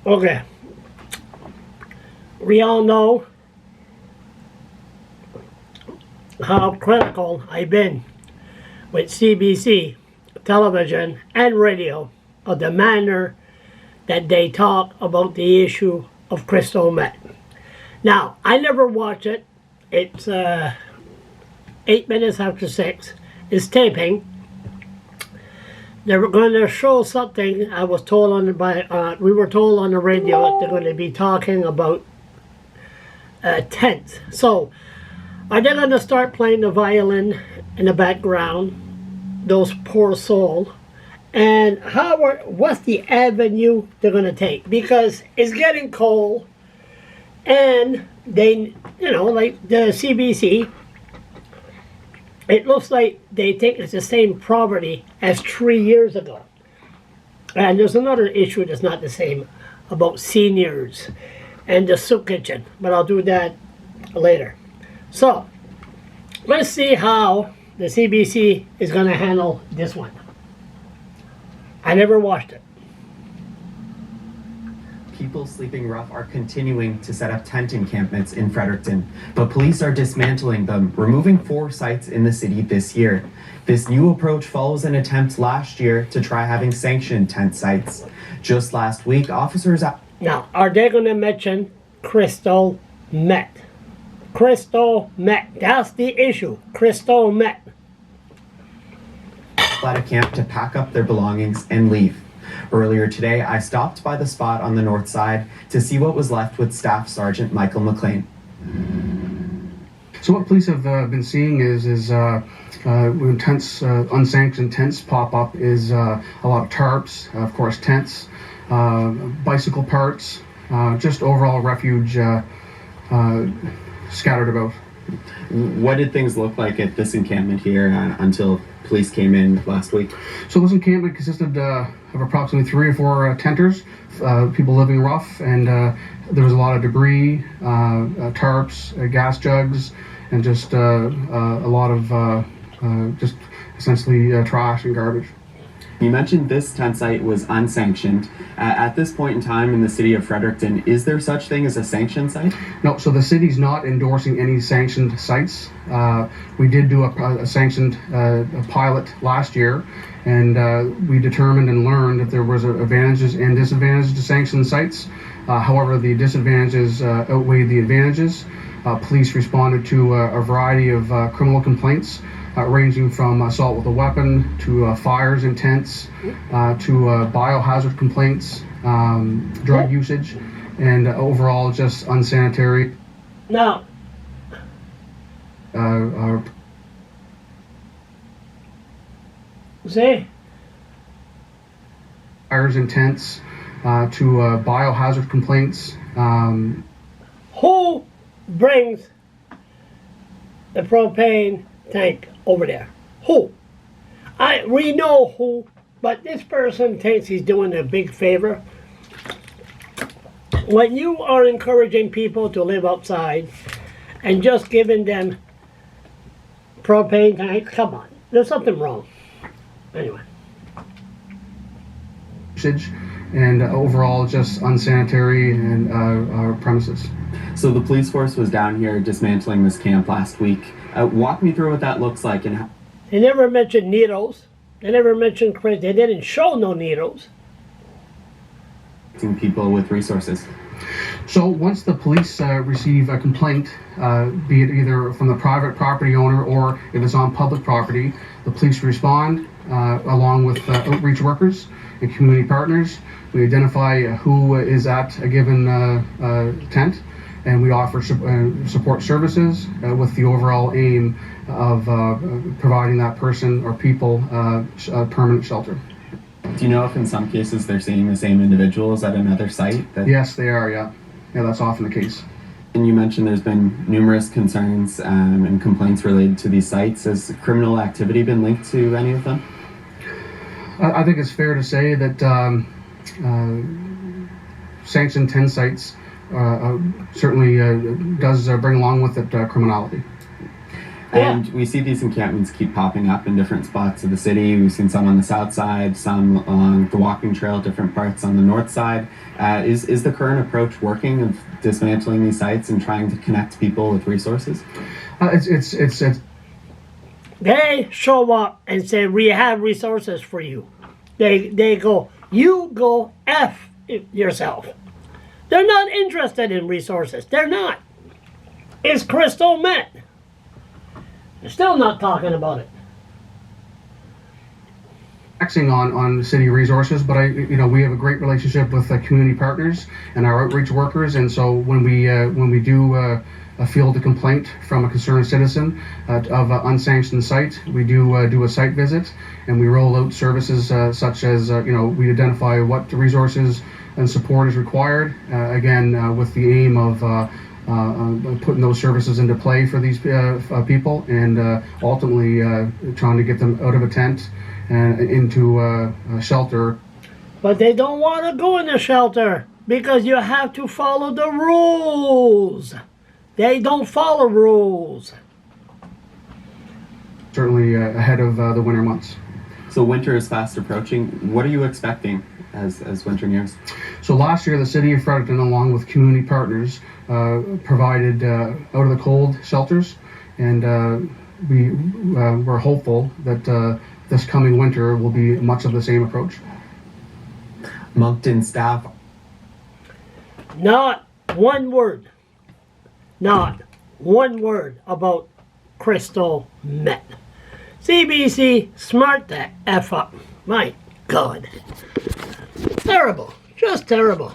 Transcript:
Okay. We all know how critical I've been with CBC, television and radio, of the manner that they talk about the issue of crystal meth. Now, I never watch it. It's 8 minutes after 6. It's taping. They were going to show something. I was told we were told on the radio that they're going to be talking about tents. So, are they going to start playing the violin in the background? Those poor souls. And what's the avenue they're going to take? Because it's getting cold, and they, like the CBC, it looks like they think it's the same poverty as 3 years ago. And there's another issue that's not the same about seniors and the soup kitchen, but I'll do that later. So, let's see how the CBC is going to handle this one. I never watched it. People sleeping rough are continuing to set up tent encampments in Fredericton, but police are dismantling them, removing 4 sites in the city this year. This new approach follows an attempt last year to try having sanctioned tent sites. Just last week, officers... Now, are they going to mention crystal meth? Crystal meth. That's the issue. Crystal meth. At a camp to pack up their belongings and leave. Earlier today, I stopped by the spot on the north side to see what was left with Staff Sergeant Michael McLean. So what police have been seeing is when tents, unsanctioned tents pop up, is a lot of tarps, of course tents, bicycle parts, just overall refuge scattered about. What did things look like at this encampment here until police came in last week? So this encampment consisted of approximately 3 or 4 tenters, people living rough, and there was a lot of debris, tarps, gas jugs, and just a lot of just essentially trash and garbage. You mentioned this tent site was unsanctioned. At this point in time in the city of Fredericton, is there such thing as a sanctioned site? No, so the city's not endorsing any sanctioned sites. We did do a sanctioned pilot last year, and we determined and learned that there was advantages and disadvantages to sanctioned sites. However, the disadvantages outweighed the advantages. Police responded to a variety of criminal complaints, ranging from assault with a weapon to fires in tents to biohazard complaints, drug usage, and overall just unsanitary. Now, see? Fires in tents to biohazard complaints. Who brings the propane tank over there? Who? We know who, but this person thinks he's doing a big favor. When you are encouraging people to live outside and just giving them propane tanks, come on, there's something wrong. Anyway. And overall just unsanitary and premises. So the police force was down here dismantling this camp last week. Walk me through what that looks like and how... They never mentioned needles. They never mentioned Chris. They didn't show no needles. People with resources. So once the police receive a complaint, be it either from the private property owner or if it's on public property, the police respond along with outreach workers and community partners. We identify who is at a given tent, and we offer support services with the overall aim of providing that person or people a permanent shelter. Do you know if in some cases they're seeing the same individuals at another site? Yes, they are, yeah. Yeah, that's often the case. And you mentioned there's been numerous concerns and complaints related to these sites. Has criminal activity been linked to any of them? I think it's fair to say that sanctioned 10 sites certainly does bring along with it criminality. And we see these encampments keep popping up in different spots of the city. We've seen some on the south side, some along the walking trail, different parts on the north side. Is the current approach working of dismantling these sites and trying to connect people with resources? It's They show up and say, we have resources for you. They go, you go F yourself. They're not interested in resources. They're not. It's crystal meth. They're still not talking about it. Taxing on city resources, but we have a great relationship with community partners and our outreach workers, and so when we do field a complaint from a concerned citizen of an unsanctioned site, we do a site visit, and we roll out services such as we identify what resources and support is required, again with the aim of putting those services into play for these people, and ultimately trying to get them out of a tent and into a shelter. But they don't want to go in the shelter because you have to follow the rules. They don't follow rules. Certainly ahead of the winter months. So winter is fast approaching. What are you expecting as winter nears? So last year, the city of Fredericton, along with community partners, provided out of the cold shelters, and we were hopeful that this coming winter will be much of the same approach. Moncton staff. Not one word. Not one word about crystal meth. CBC, smart the F up. My God. Terrible. Just terrible.